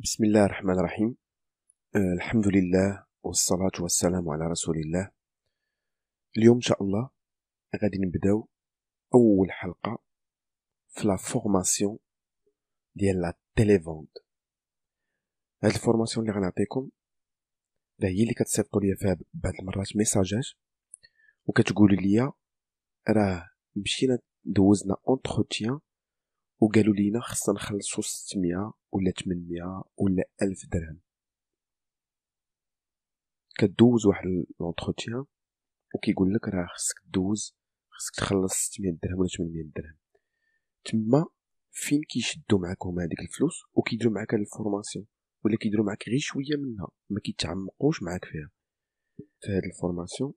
بسم الله الرحمن الرحيم. الحمد لله والصلاة والسلام على رسول الله. اليوم إن شاء الله غادي نبداو أول حلقة في لا فورماسيون ديال لا تيليفوند. هاد الفورماسيون اللي غنعطيكم هي اللي كتصيفطوا ليا فيها بعض المرات ميساجات وكتقول ليا راه مشينا دوزنا اونتروتيان وقالوا لينا خصنا نخلصوا 600 ولا 800 ولا 1000 درهم. كدوز واحد لونتروتيان وكيقول لك راه خصك تخلص 600 درهم ولا 800 درهم. تما فين كيشدوا معاك هما هذيك الفلوس وكيديروا معاك هاد الفورماسيون، ولا كيديروا معاك غير شويه منها، ما كيتعمقوش معاك فيها. في هاد الفورماسيون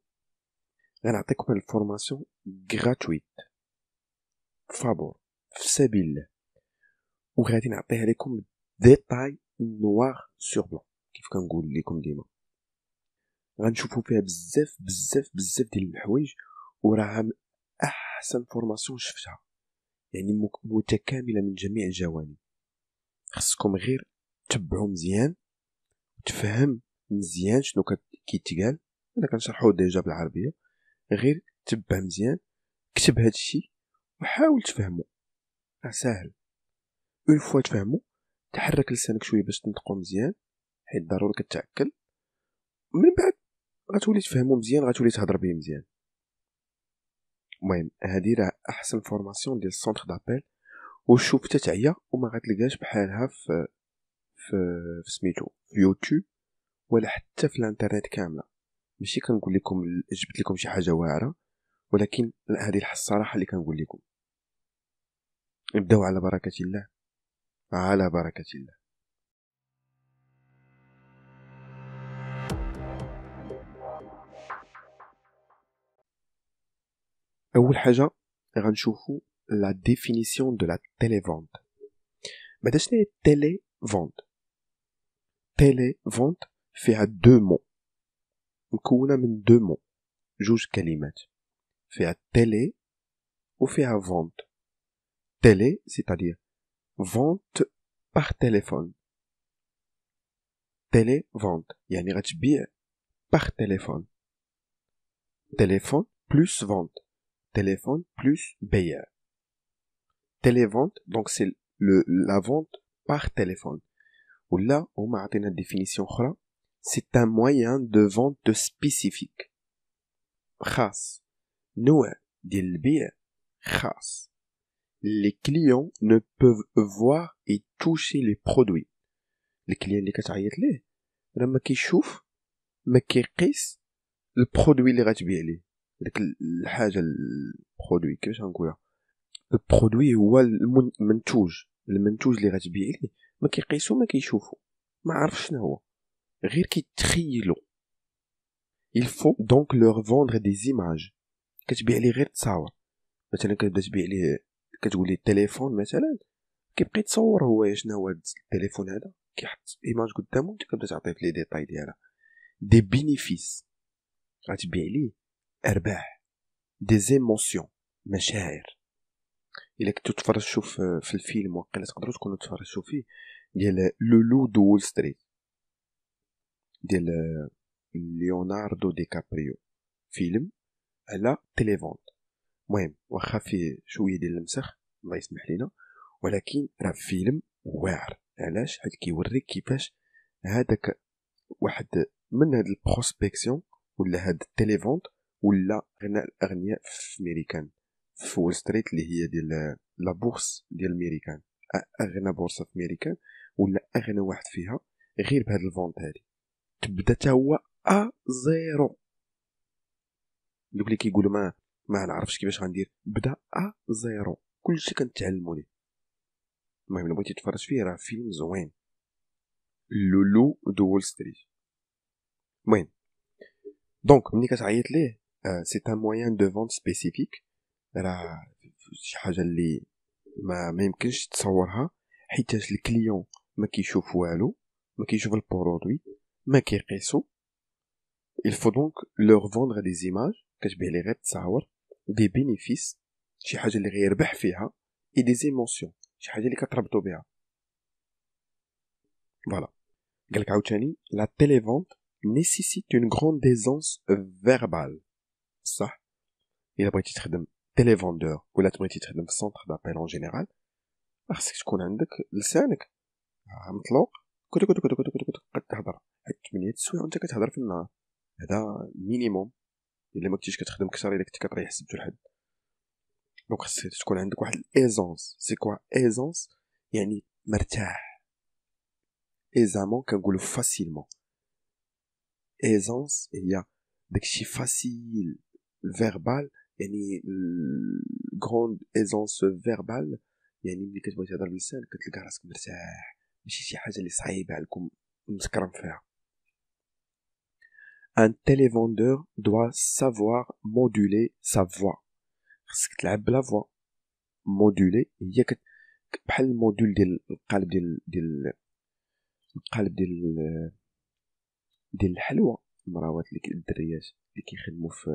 غنعطيكم هاد الفورماسيون غراتويت فابور في سبيل الله، وغادي نعطيها لكم ديتاي نوار سور بلون كيف كنقول لكم ديما. غنشوفوا فيها بزاف بزاف بزاف ديال الحوايج، وراها احسن فورماسيون شفتها، يعني متكامله من جميع الجوانب. خصكم غير تبعوا مزيان وتفهم مزيان شنو كيتقال. انا كنشرحو ديجا بالعربيه، غير تبع مزيان، كتب هادشي وحاول تفهمو، راه ساهل. اون فوا تفهمو تحرك لسانك شويه باش تنطقو مزيان، حيت ضروري كتعكل. من بعد غتولي تفهمو مزيان، غتولي تهضر به مزيان. المهم هادي راه احسن فورماسيون ديال السونتر دابيل، وشوف تعيا وما غتلقاش بحالها في سميتو في يوتيوب ولا حتى في الانترنت كامله. ماشي كنقول لكم جبت لكم شي حاجه واعره، ولكن هذه الصراحه اللي كنقول لكم. نبداو على بركه الله، على بركه الله. اول حاجه غنشوفوا لا ديفينيسيون دو لا تيليفونت. بعدا شنو هي تيليفونت؟ تيليفونت فيها دو مو، مكونه من دو مو، جوج كلمات، فيها تيلي وفيها فونت. تيلي c'est-à-dire vente par téléphone. تيلي فونت يعني غتبيع par téléphone. téléphone plus vente, téléphone plus بيع. télévente donc c'est la vente par téléphone. ولا هما عطينا définition اخرى، c'est un moyen de vente spécifique خاص، نوع ديال البيع خاص. les clients ne peuvent voir et toucher les produits. الكليان اللي كتعيط ليه راه ما كيشوف ما كيقيس البرودوي اللي غتبيع ليه، داك الحاجه البرودوي كيفاش غنقولها، البرودوي هو المنتوج اللي غتبيع ليه، ما كيقيسو ما كيشوفو ما عارف شنو هو، غير كيتخيلو. il faut donc leur vendre des images. كتبيع ليه غير تصاور، مثلا كتبدا تبيع ليه كتقول ليه التليفون مثلا، كيبقى يتصور هو شنو هو التليفون هذا، كيحط ايماج قدامه وانت كتبدا تعطيه لي ديتاي ديالها. دي بينيفيس غتبيع ليه ارباح، دي زيموسيون مشاعر. الا كنتو تفرجتو في الفيلم، وقيلا تقدروا تكونوا تفرجتو فيه، ديال لولو دو وول ستريت ديال ليوناردو دي كابريو، فيلم على تيليفونت. المهم واخا فيه شويه ديال المسخ الله يسمح لينا، ولكن راه فيلم واعر. علاش؟ حيت كيوريك كيفاش هذاك واحد من هاد البروسبكسيون ولا هاد التيليفونت ولا غنى الاغنياء في ميريكان، في وول ستريت اللي هي ديال لا بورس ديال ميريكان، اغنى بورصه في ميريكان ولا اغنى واحد فيها، غير بهاد الفونت هادي تبدا تا هو زيرو. دوك اللي كيقولوا ما نعرفش كيفاش غندير، بدا زيرو، كلشي كنتعلموا ليه. المهم الا بغيتي تفرج فيه راه فيلم زوين، لولو دو وول ستريت. المهم دونك ملي كتعيط ليه سي ان موين دو فونت سبيسيفيك، راه شي حاجه اللي ما يمكنش تصورها، حيتاش الكليون ما كيشوف والو، ما كيشوف البرودوي، ما كيقيسو. il faut donc leur vendre des images كتبيع لي غير تصاور، دي بينيفيس شي حاجه اللي غيربح فيها، اي دي ايموسيون شي حاجه اللي كتربطوا بها. فوالا. قالك عاوتاني لا télévente nécessite une grande aisance verbale. صح؟ إلا بغيتي تخدم télévendeur ولا تبغيتي تخدم في centre d'appel en général خاصك تكون عندك لسانك مطلوق كتو كتو كتو كتو كتو قد تهضر حيت 8 السوايع وانت كتهضر في النهار. هذا مينيموم. الا ما كنتيش كتخدم كثر الا كنتي كطريح سبتو الحد. دونك خاصك تكون عندك واحد الايزونس. سي كوا ايزونس؟ يعني مرتاح. ايزامون كنقولوا فاسيلمون. ايزونس هي داكشي فاسيل فيربال، يعني غروند ايزونس فيربال يعني ملي كتبغي تهضر باللسان كتلقى راسك مرتاح، ماشي شي حاجه اللي صعيبه عليكم مسكرم فيها. Un télévendeur doit savoir moduler sa voix. خاصك تلعب بلا فوا. مودولي هي بحال الموديل ديال القالب ديال القالب ديال الحلوى. المراوات اللي الدريات اللي كيخدموا في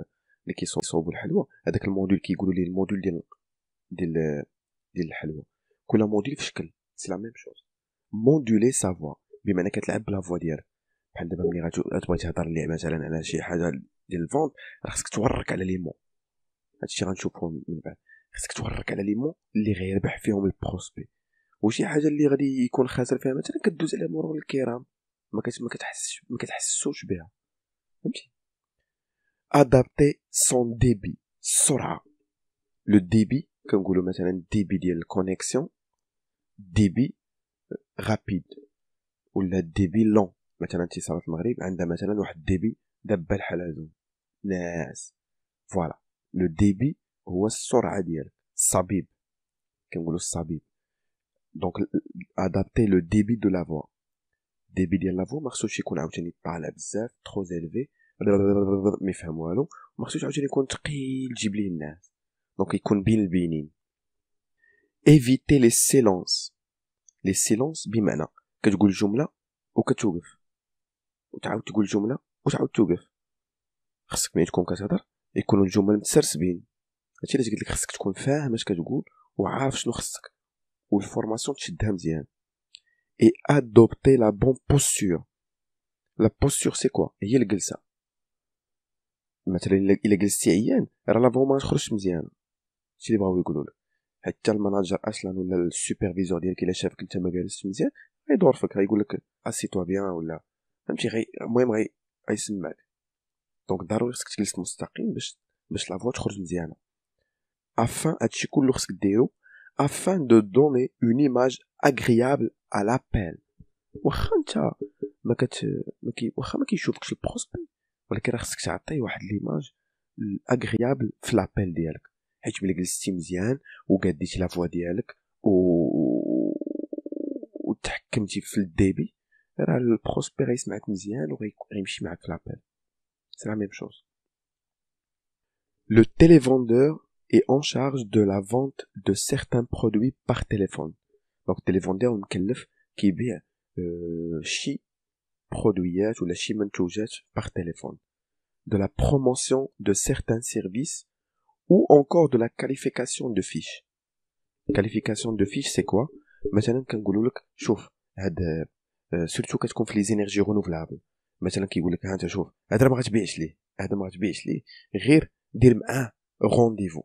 اللي كيصوبوا الحلوى، هذاك الموديل كيقولوا ليه الموديل ديال الحلوى. كل موديل في شكل سي لا ميم شوز. مودولي سا فوا بمعنى كتلعب بلا فوا ديالك. بحال دابا ملي غتبغي تهضر ليه مثلا على شي حاجه ديال الفونت خاصك تورك على لي مون. هادشي غنشوفو من بعد. خاصك تورك على لي مون اللي غيربح فيهم البروسبي، وشي حاجه اللي غادي يكون خاسر فيها مثلا كدوز على مرور الكرام ما كتحسوش بها. فهمتي؟ ادابتي سون ديبي السرعه. لو ديبي كنقولوا مثلا ديبي ديال الكونيكسيون، ديبي رابيد ولا ديبي لون. مثلا اتصالات المغرب عندها مثلا واحد ديبي دابه الحلزون ناس. فوالا لو ديبي هو السرعه ديالك. الصبيب كنقولوا الصبيب. دونك ادابتي لو ديبي دو لا فوا. ديبي ديال لا فوا ما خصوش يكون عاوتاني طالع بزاف ترو زيلفي ما يفهم والو، ما خصوش عاوتاني يكون ثقيل تجيب ليه الناس. دونك يكون بين البينين. ايفيتي لي سيلونس. لي سيلونس بمعنى كتقول جمله وكتوقف وتعاود تقول جمله وتعاود توقف. خصك ملي تكون كتهضر يكونوا الجمل متسرسبين. هادشي علاش قلت لك خصك تكون فاهم اش كتقول وعارف شنو خصك، والفورماسيون تشدها مزيان. اي ادوبتي لا بون بوستور. لا بوستور سي كوا؟ هي الجلسه. مثلا الا جلستي عيان راه لا فوا ما تخرجش مزيان. هادشي اللي بغاو يقولوا لك. حتى المناجر اصلا ولا السوبرفيزور ديالك الا شافك انت ما جالستش مزيان غيدور فيك، غيقول لك اسي توا بيان ولا فهمتي. المهم غيسمعك. دونك ضروري خصك تجلس مستقيم باش لا فوا تخرج مزيانه. afin هادشي كله خصك ديرو afin de donner une image agréable à l'appel. واخا انت واخا ما كيشوفكش البروسبي، ولكن راه خصك تعطيه واحد ليماج اغريابل في لابيل ديالك. حيت ملي جلستي مزيان وقاديتي لا فوا ديالك وتحكمتي في الديبي راه البروسبي غيسمعك مزيان وغيمشي معاك في لابيل. سي لا ميم شوز. Le télévendeur est en charge de la vente de certains produits par téléphone. Donc télévendeur مكلف كيبيع شي برودويات ولا شي منتوجات par téléphone. De la promotion de certains services ou encore de la qualification de fiches. Qualification de fiches c'est quoi? مثلا كنقولوا لك شوف هاد سورتو كتكون في لي زينيرجي رونوفلابل. مثلا كيقول لك ها انت شوف هذا ما غتبيعش ليه، هذا ما غتبيعش ليه، غير دير معاه رونديفو.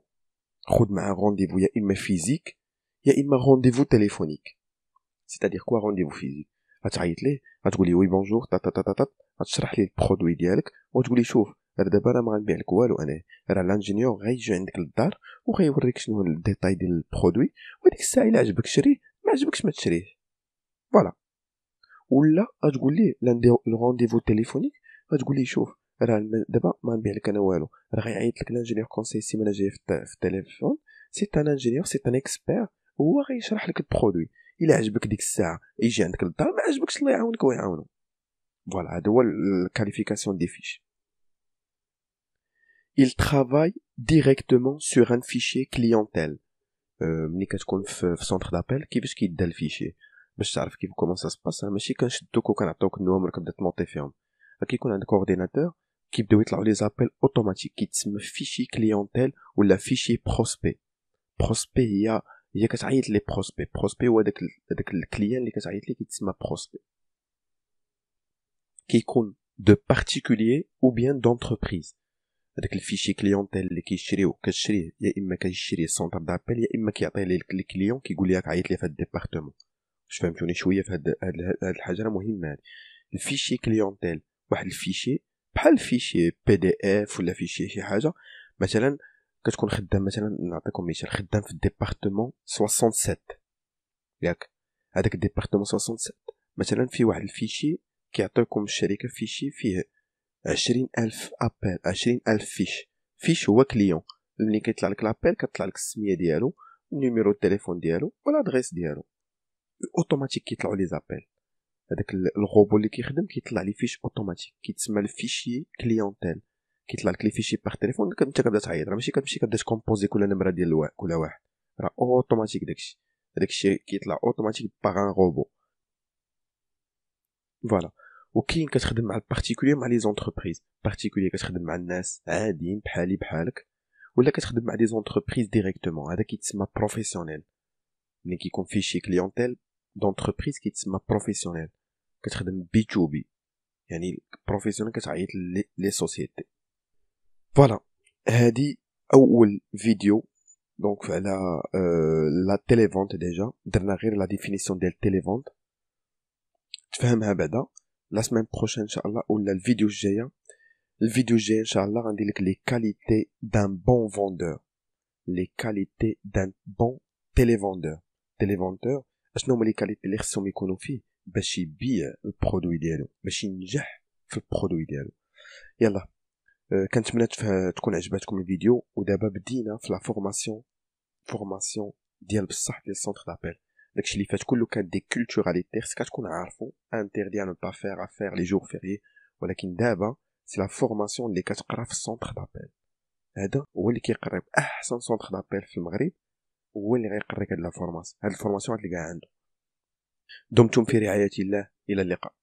خذ معاه رونديفو يا اما فيزيك يا اما رونديفو تليفونيك. سيتادير كوا رونديفو فيزيك؟ غتعيط ليه غتقول لي وي بونجور غتشرح ليه البرودوي ديالك وتقول لي شوف دابا راه ما غنبيع لك والو، انا راه لانجينيور غيجي عندك للدار وغيوريك شنو هو الديتاي ديال البرودوي، وديك الساعه الا عجبك شريه، ما عجبكش ما تشريه. فوالا. ولا غتقول ليه الرونديفو تليفونيك غتقول ليه شوف راه دابا ما نبيع لك انا والو، راه غيعيط لك الانجينيور كونساي السيمانه الجايه في التليفون. سي ان انجينيور سي ان اكسبير، هو غيشرح لك البرودوي. الا عجبك ديك الساعه يجي عندك للدار، ما عجبكش الله يعاونك ويعاونو. فوالا هذا هو الكاليفيكاسيون دي فيش. Il travaille directement sur un fichier clientèle. ملي كتكون في سونتر دابيل كيفاش كيدا الفيشي باش تعرف كيف كومون سا سباس. ماشي كنشدوك وكنعطيوك النومر كتبدا تنوطي فيهم. كيكون عندك اورديناتور كيبداو يطلعوا لي زابيل اوتوماتيك كيتسمى فيشي كليونتيل ولا فيشي بروسبي. بروسبي هي كتعيط لي بروسبي. بروسبي هو داك الكليان اللي كتعيط ليه كيتسمى بروسبي. كيكون دو بارتيكولير او بيان دونتربريز. هذاك الفيشي كليونتيل اللي كيشريو كتشريه يا اما كيشريه سونتر دابيل يا اما كيعطيه للكليون كيقول لك عيط لي في هذا الديبارتمون. واش فهمتوني شويه في هاد الحاجه راه مهمه. هذه الفيشي كليونتيل واحد الفيشي بحال فيشي بي دي اف ولا فيشي شي حاجه. مثلا كتكون خدام، مثلا نعطيكم مثال، خدام في الديبارتمون 67 ياك. هذاك الديبارتمون 67 مثلا في واحد الفيشي كيعطيكم الشركه فيشي فيه 20,000 ابل، 20,000 فيش هو كليون. ملي كيطلع لك لابيل كتطلع لك السميه ديالو، النيميرو التليفون ديالو والادريس ديالو، اوتوماتيك كيطلعوا لي زابيل. هذاك الروبو اللي كيخدم كيطلع لي فيش اوتوماتيك كيتسمى الفيشي كليونتيل. كيطلع لك لي فيشي باغ تليفون، انت كتبدا تعيط، راه ماشي كتمشي كتبدا تكومبوزي كل نمره ديال كل واحد، راه اوتوماتيك داكشي كيطلع اوتوماتيك باغ ان روبو. فوالا. وكاين كتخدم مع البارتيكولير مع لي زونتربريز. بارتيكولير كتخدم مع الناس عاديين بحالي بحالك، ولا كتخدم مع دي زونتربريز ديريكتومون، هذا كيتسمى بروفيسيونيل. ملي كيكون فيه شي كليونتيل دونتربريز كيتسمى بروفيسيونيل، كتخدم بي تو بي، يعني بروفيسيونيل كتعيط لي سوسيتي. فوالا، هادي اول فيديو دونك على لا تيليفونت. ديجا درنا غير لا ديفينيسيون ديال تيليفونت، تفهمها بعدا. لا سيمين بروشين ان شاء الله ولا الفيديو الجاي ان شاء الله غندير لك لي كاليتي دان بون فوندور، لي كاليتي دان بون تيليفوندور. اشنو هما لي كاليتي اللي خصهم يكونوا فيه باش يبيع البرودوي ديالو، باش ينجح في البرودوي ديالو. يلا، كنتمنى تكون عجباتكم الفيديو. ودابا بدينا في لا فورماسيون ديال بصح ديال سونتر دابيل. داكشي اللي فات كله كان دي كولتوراليتي خصك تكون عارفو، انتردي ان با فير افير لي جور فيري. ولكن دابا سي لا فورماسيون اللي كتقرا في السونتر دابيل. هذا هو اللي كيقرب احسن سونتر دابيل في المغرب، هو اللي غيقريك هاد لا فورماسيون. هاد الفورماسيون غتلقاها عنده. دمتم في رعاية الله، الى اللقاء.